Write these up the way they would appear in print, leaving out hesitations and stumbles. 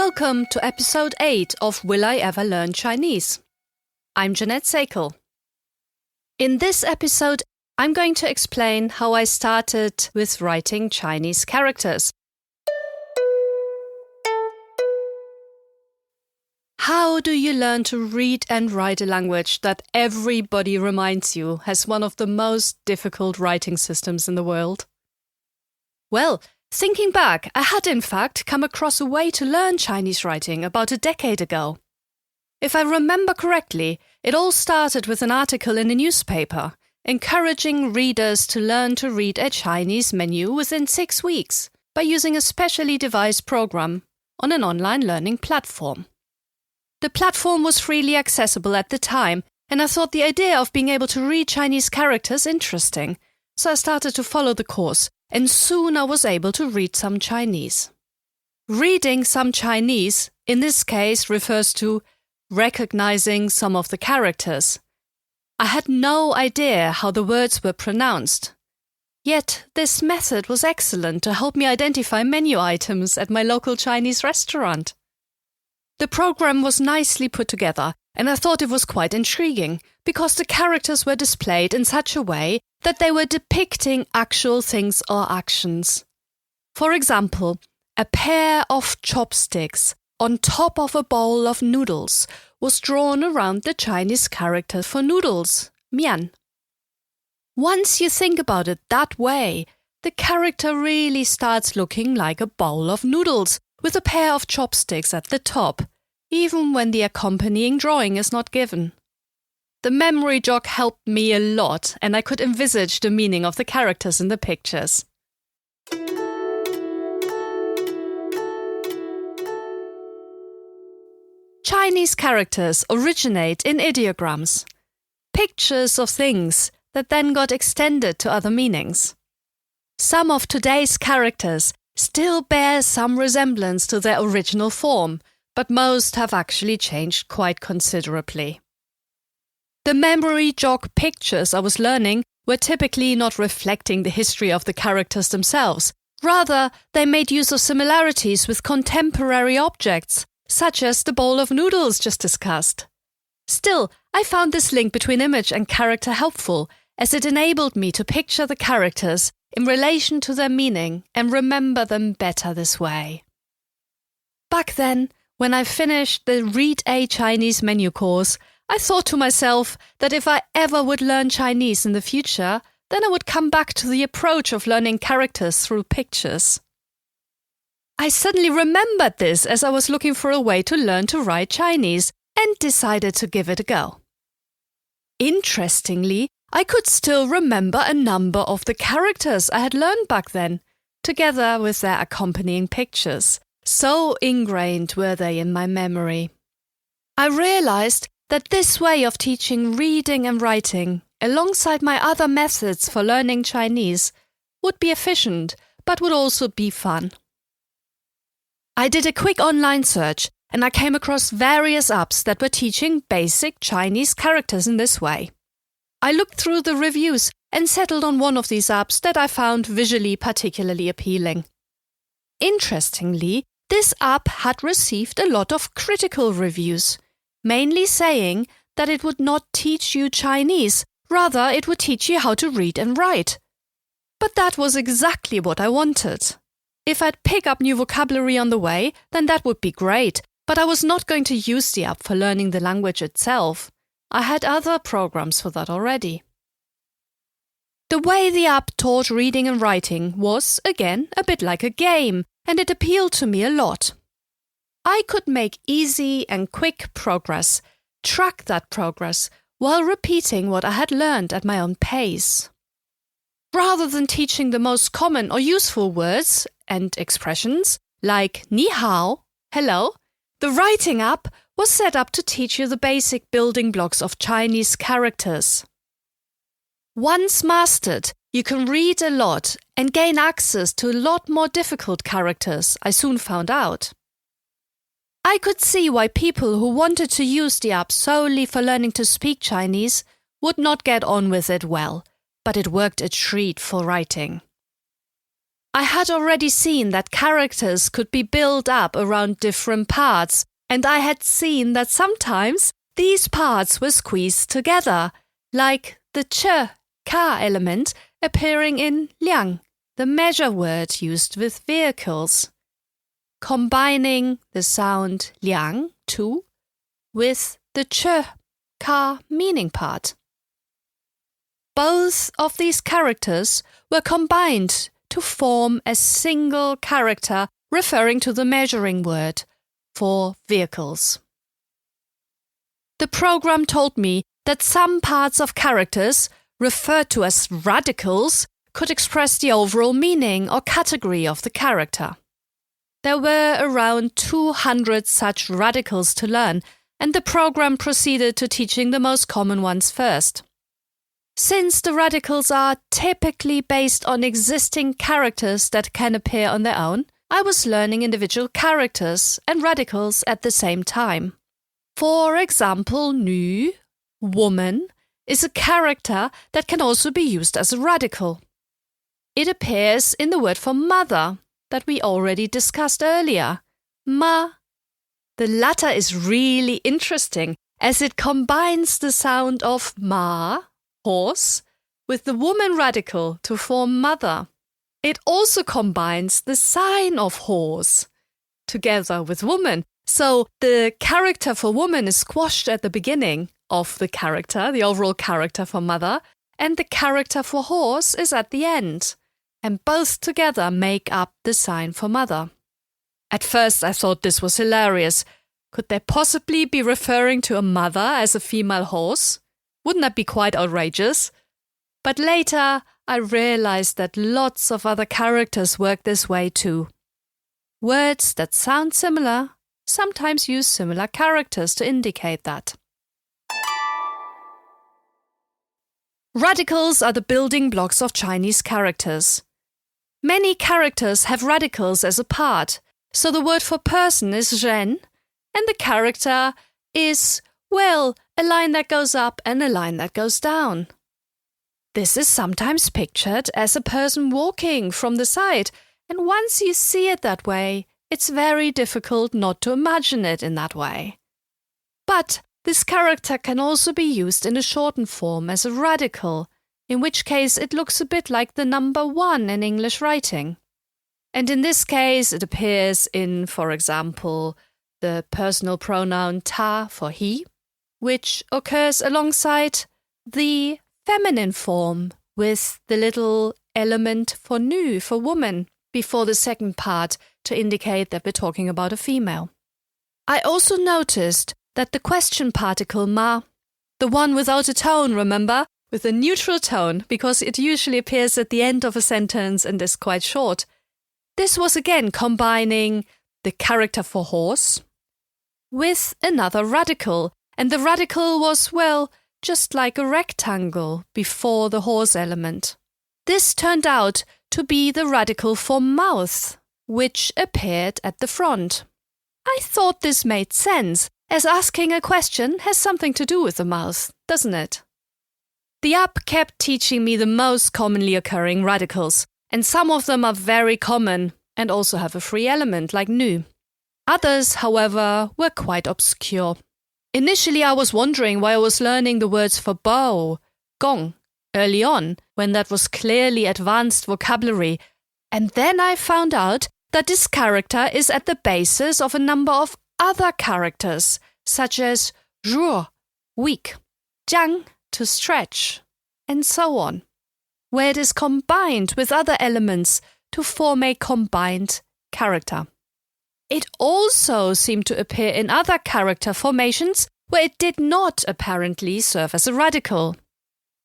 Welcome to episode 8 of Will I Ever Learn Chinese? I'm Jeanette Sakel. In this episode, I'm going to explain how I started with writing Chinese characters. How do you learn to read and write a language that everybody reminds you has one of the most difficult writing systems in the world? Well, thinking back, I had in fact come across a way to learn Chinese writing about a decade ago. If I remember correctly, it all started with an article in a newspaper encouraging readers to learn to read a Chinese menu within 6 weeks by using a specially devised program on an online learning platform. The platform was freely accessible at the time, and I thought the idea of being able to read Chinese characters interesting, so I started to follow the course, and soon I was able to read some Chinese. Reading some Chinese, in this case, refers to recognizing some of the characters. I had no idea how the words were pronounced. Yet this method was excellent to help me identify menu items at my local Chinese restaurant. The program was nicely put together, and I thought it was quite intriguing, because the characters were displayed in such a way that they were depicting actual things or actions. For example, a pair of chopsticks on top of a bowl of noodles was drawn around the Chinese character for noodles, mian. Once you think about it that way, the character really starts looking like a bowl of noodles with a pair of chopsticks at the top, even when the accompanying drawing is not given. The memory jog helped me a lot, and I could envisage the meaning of the characters in the pictures. Chinese characters originate in ideograms, pictures of things that then got extended to other meanings. Some of today's characters still bear some resemblance to their original form, but most have actually changed quite considerably. The memory jog pictures I was learning were typically not reflecting the history of the characters themselves. Rather, they made use of similarities with contemporary objects, such as the bowl of noodles just discussed. Still, I found this link between image and character helpful, as it enabled me to picture the characters in relation to their meaning and remember them better this way. Back then, when I finished the Read a Chinese menu course, I thought to myself that if I ever would learn Chinese in the future, then I would come back to the approach of learning characters through pictures. I suddenly remembered this as I was looking for a way to learn to write Chinese and decided to give it a go. Interestingly, I could still remember a number of the characters I had learned back then, together with their accompanying pictures. So ingrained were they in my memory. I realized that this way of teaching reading and writing, alongside my other methods for learning Chinese, would be efficient, but would also be fun. I did a quick online search, and I came across various apps that were teaching basic Chinese characters in this way. I looked through the reviews and settled on one of these apps that I found visually particularly appealing. Interestingly, this app had received a lot of critical reviews, mainly saying that it would not teach you Chinese, rather it would teach you how to read and write. But that was exactly what I wanted. If I'd pick up new vocabulary on the way, then that would be great, but I was not going to use the app for learning the language itself. I had other programs for that already. The way the app taught reading and writing was, again, a bit like a game, and it appealed to me a lot. I could make easy and quick progress, track that progress, while repeating what I had learned at my own pace. Rather than teaching the most common or useful words and expressions, like ni hao, hello, the writing app was set up to teach you the basic building blocks of Chinese characters. Once mastered, you can read a lot and gain access to a lot more difficult characters, I soon found out. I could see why people who wanted to use the app solely for learning to speak Chinese would not get on with it well, but it worked a treat for writing. I had already seen that characters could be built up around different parts, and I had seen that sometimes these parts were squeezed together, like the ka element appearing in liang, the measure word used with vehicles, combining the sound liang, two, with the ka meaning part. Both of these characters were combined to form a single character referring to the measuring word for vehicles. The program told me that some parts of characters, referred to as radicals, could express the overall meaning or category of the character. There were around 200 such radicals to learn, and the program proceeded to teaching the most common ones first. Since the radicals are typically based on existing characters that can appear on their own, I was learning individual characters and radicals at the same time. For example, nu, woman, is a character that can also be used as a radical. It appears in the word for mother that we already discussed earlier, ma. The latter is really interesting as it combines the sound of ma, horse, with the woman radical to form mother. It also combines the sign of horse together with woman. So the character for woman is squashed at the beginning of the character, the overall character for mother, and the character for horse is at the end. And both together make up the sign for mother. At first I thought this was hilarious. Could they possibly be referring to a mother as a female horse? Wouldn't that be quite outrageous? But later I realized that lots of other characters work this way too. Words that sound similar sometimes use similar characters to indicate that. Radicals are the building blocks of Chinese characters. Many characters have radicals as a part, so the word for person is zhen, and the character is, well, a line that goes up and a line that goes down. This is sometimes pictured as a person walking from the side, and once you see it that way, it's very difficult not to imagine it in that way. But this character can also be used in a shortened form as a radical, in which case it looks a bit like the number 1 in English writing. And in this case it appears in, for example, the personal pronoun ta for he, which occurs alongside the feminine form with the little element for nu, for woman, before the second part to indicate that we're talking about a female. I also noticed that the question particle ma, the one without a tone, remember, with a neutral tone, because it usually appears at the end of a sentence and is quite short. This was again combining the character for horse with another radical, and the radical was, well, just like a rectangle before the horse element. This turned out to be the radical for mouth, which appeared at the front. I thought this made sense, as asking a question has something to do with the mouth, doesn't it? The app kept teaching me the most commonly occurring radicals, and some of them are very common and also have a free element, like nu. Others, however, were quite obscure. Initially, I was wondering why I was learning the words for bow, gong, early on, when that was clearly advanced vocabulary, and then I found out that this character is at the basis of a number of other characters, such as jour, week, jiang, to stretch, and so on, where it is combined with other elements to form a combined character. It also seemed to appear in other character formations where it did not apparently serve as a radical.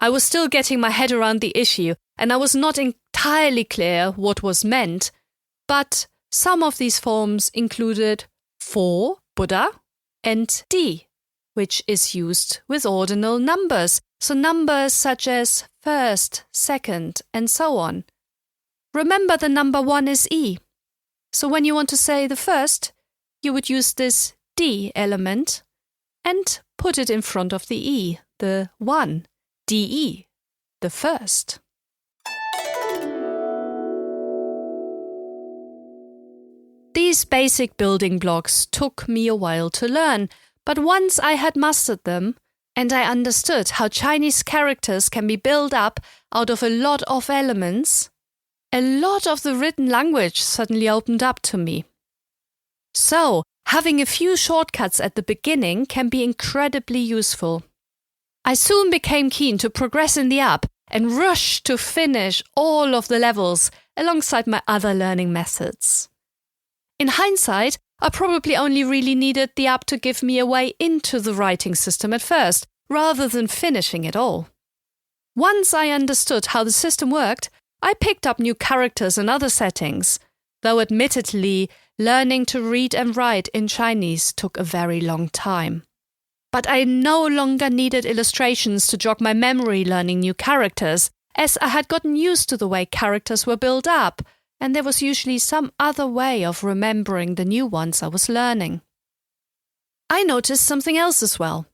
I was still getting my head around the issue, and I was not entirely clear what was meant, but some of these forms included for, Buddha, and di, which is used with ordinal numbers, so numbers such as first, second, and so on. Remember, the number 1 is e. So when you want to say the first, you would use this di element and put it in front of the e, the 1, de, the first. These basic building blocks took me a while to learn, but once I had mastered them, and I understood how Chinese characters can be built up out of a lot of elements, a lot of the written language suddenly opened up to me. So, having a few shortcuts at the beginning can be incredibly useful. I soon became keen to progress in the app and rush to finish all of the levels alongside my other learning methods. In hindsight, I probably only really needed the app to give me a way into the writing system at first, rather than finishing it all. Once I understood how the system worked, I picked up new characters and other settings, though admittedly, learning to read and write in Chinese took a very long time. But I no longer needed illustrations to jog my memory learning new characters, as I had gotten used to the way characters were built up, and there was usually some other way of remembering the new ones I was learning. I noticed something else as well.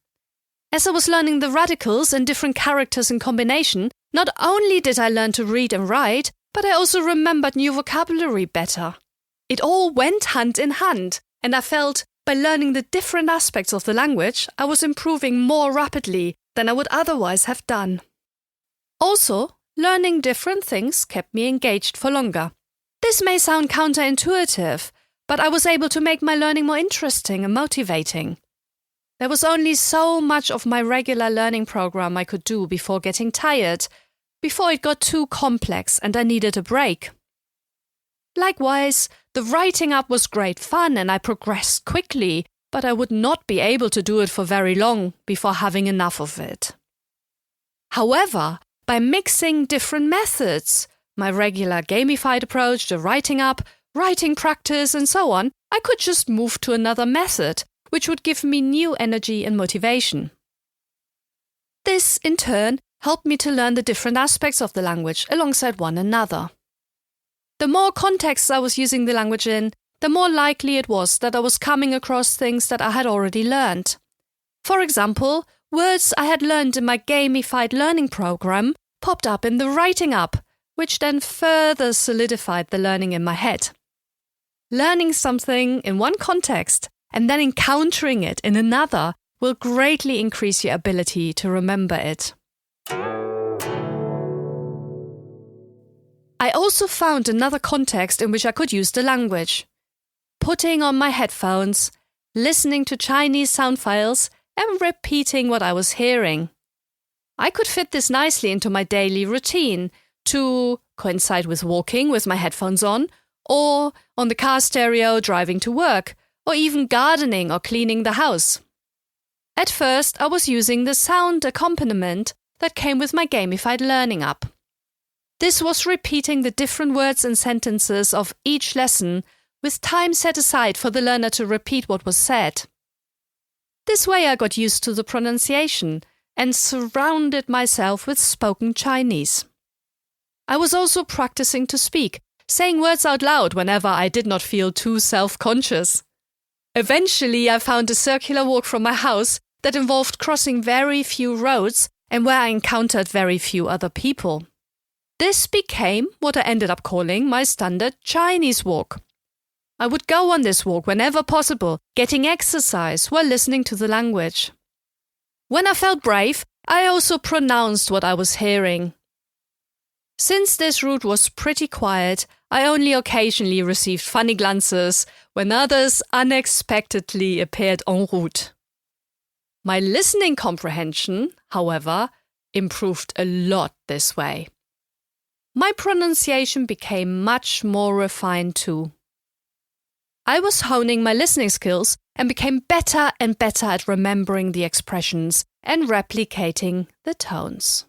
As I was learning the radicals and different characters in combination, not only did I learn to read and write, but I also remembered new vocabulary better. It all went hand in hand, and I felt by learning the different aspects of the language, I was improving more rapidly than I would otherwise have done. Also, learning different things kept me engaged for longer. This may sound counterintuitive, but I was able to make my learning more interesting and motivating. There was only so much of my regular learning program I could do before getting tired, before it got too complex and I needed a break. Likewise, the writing up was great fun and I progressed quickly, but I would not be able to do it for very long before having enough of it. However, by mixing different methods, my regular gamified approach, the writing up, writing practice and so on, I could just move to another method, which would give me new energy and motivation. This, in turn, helped me to learn the different aspects of the language alongside one another. The more contexts I was using the language in, the more likely it was that I was coming across things that I had already learned. For example, words I had learned in my gamified learning program popped up in the writing app, which then further solidified the learning in my head. Learning something in one context and then encountering it in another will greatly increase your ability to remember it. I also found another context in which I could use the language. Putting on my headphones, listening to Chinese sound files, and repeating what I was hearing. I could fit this nicely into my daily routine to coincide with walking with my headphones on, or on the car stereo driving to work, or even gardening or cleaning the house. At first, I was using the sound accompaniment that came with my gamified learning app. This was repeating the different words and sentences of each lesson with time set aside for the learner to repeat what was said. This way I got used to the pronunciation and surrounded myself with spoken Chinese. I was also practicing to speak, saying words out loud whenever I did not feel too self-conscious. Eventually I found a circular walk from my house that involved crossing very few roads and where I encountered very few other people. This became what I ended up calling my standard Chinese walk. I would go on this walk whenever possible, getting exercise while listening to the language. When I felt brave, I also pronounced what I was hearing. Since this route was pretty quiet, I only occasionally received funny glances when others unexpectedly appeared en route. My listening comprehension, however, improved a lot this way. My pronunciation became much more refined too. I was honing my listening skills and became better and better at remembering the expressions and replicating the tones.